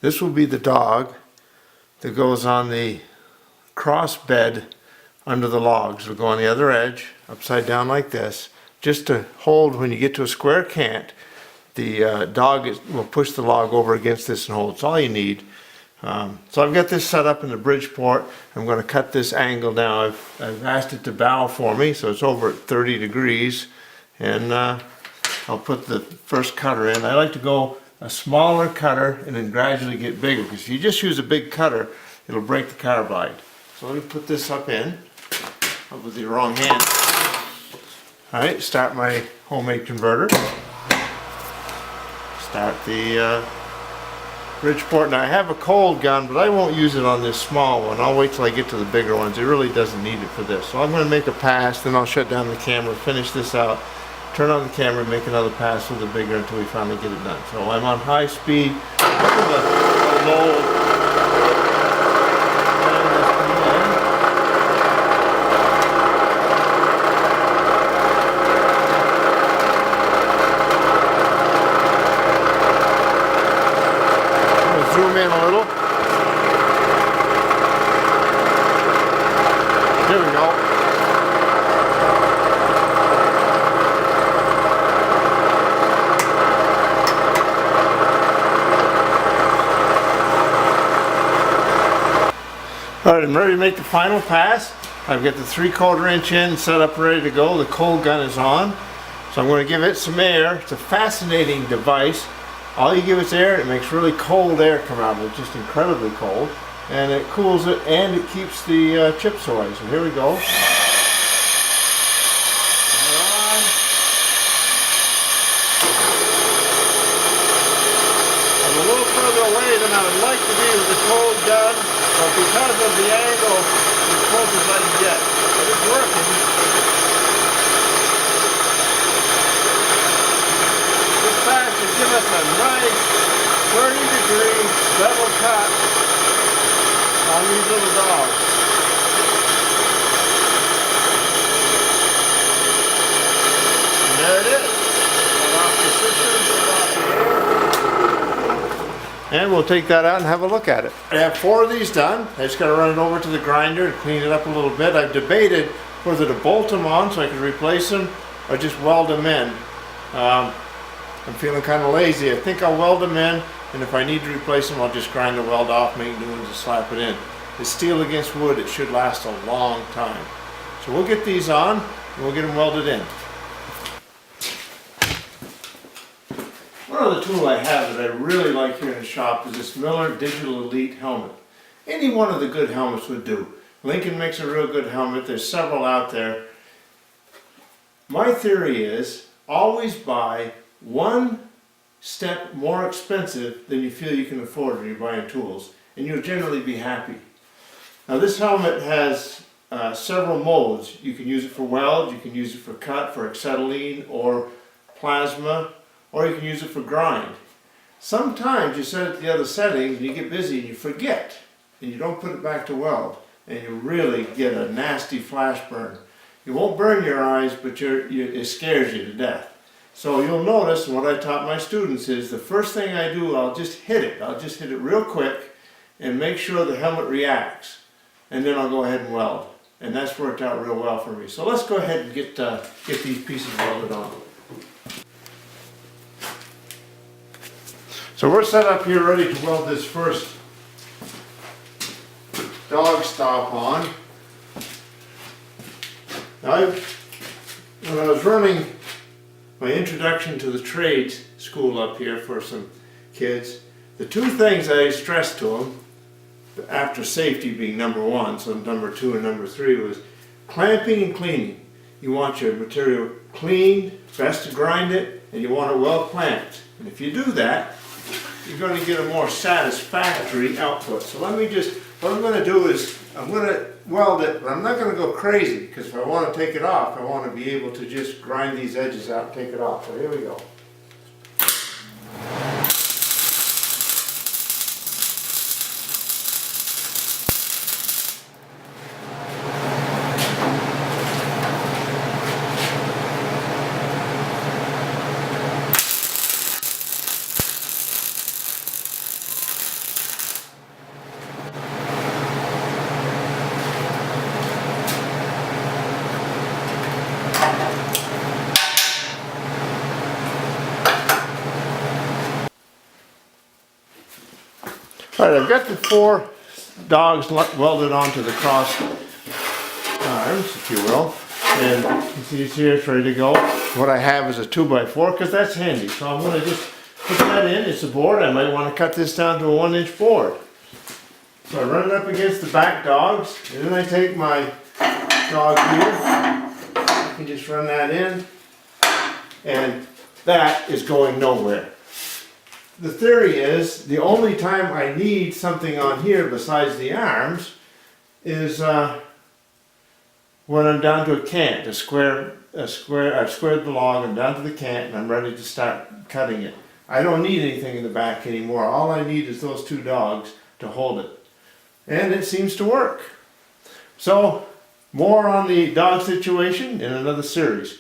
This will be the dog that goes on the cross bed under the logs. It'll go on the other edge, upside down like this, just to hold when you get to a square cant. The dog will push the log over against this and hold. It's all you need. So I've got this set up in the Bridgeport. I'm going to cut this angle now. I've asked it to bow for me, so it's over at 30 degrees. And I'll put the first cutter in. I like to go a smaller cutter and then gradually get bigger, because if you just use a big cutter, it'll break the carbide. So let me put this up with the wrong hand. Alright, start my homemade converter. Start the Bridgeport. Now I have a cold gun, but I won't use it on this small one. I'll wait till I get to the bigger ones. It really doesn't need it for this. So I'm going to make a pass, then I'll shut down the camera, finish this out, turn on the camera, make another pass with the bigger until we finally get it done. So I'm on high speed. Look at the low. Zoom in a little. There we go. Alright, I'm ready to make the final pass. I've got the 3/4 inch in set up ready to go. The cold gun is on. So I'm going to give it some air. It's a fascinating device. All you give it air, it makes really cold air come out of it, just incredibly cold, and it cools it and it keeps the chips away. So here we go. I'm a little further away than I would like to be with the cold gun, but because of the angle, it's as close as I can get. But it's working. Give us a nice 30-degree bevel cut on these little dogs. And there it is. And we'll take that out and have a look at it. I have 4 of these done. I just got to run it over to the grinder and clean it up a little bit. I've debated whether to bolt them on so I could replace them or just weld them in. I'm feeling kind of lazy. I think I'll weld them in, and if I need to replace them, I'll just grind the weld off, make new ones, and slap it in. It's steel against wood. It should last a long time. So we'll get these on, and we'll get them welded in. One other tool I have that I really like here in the shop is this Miller Digital Elite helmet. Any one of the good helmets would do. Lincoln makes a real good helmet. There's several out there. My theory is always buy one step more expensive than you feel you can afford when you're buying tools, and you'll generally be happy. Now this helmet has several modes. You can use it for weld, you can use it for cut, for acetylene or plasma, or you can use it for grind. Sometimes you set it to the other settings and you get busy and you forget, and you don't put it back to weld, and you really get a nasty flash burn. You won't burn your eyes, but it scares you to death. So you'll notice, and what I taught my students is the first thing I do, I'll just hit it. I'll just hit it real quick and make sure the helmet reacts. And then I'll go ahead and weld. And that's worked out real well for me. So let's go ahead and get these pieces welded on. So we're set up here ready to weld this first dog stop on. Now when I was running my introduction to the trades school up here for some kids, the 2 things I stressed to them, after safety being number 1, so number 2 and number 3, was clamping and cleaning. You want your material cleaned, best to grind it, and you want it well clamped. And if you do that, you're going to get a more satisfactory output. So what I'm going to do is, I'm going to weld it, but I'm not going to go crazy, because if I want to take it off, I want to be able to just grind these edges out and take it off. So here we go. Alright, I've got the 4 dogs welded onto the cross arms, if you will. And you see it's here, it's ready to go. What I have is a 2x4 because that's handy. So I'm going to just put that in. It's a board. I might want to cut this down to a 1-inch board. So I run it up against the back dogs, and then I take my dog here. I can just run that in, and that is going nowhere. The theory is the only time I need something on here besides the arms is when I'm down to a cant, I've squared the log, I'm down to the cant, and I'm ready to start cutting it. I don't need anything in the back anymore. All I need is those 2 dogs to hold it. And it seems to work. So, more on the dog situation in another series.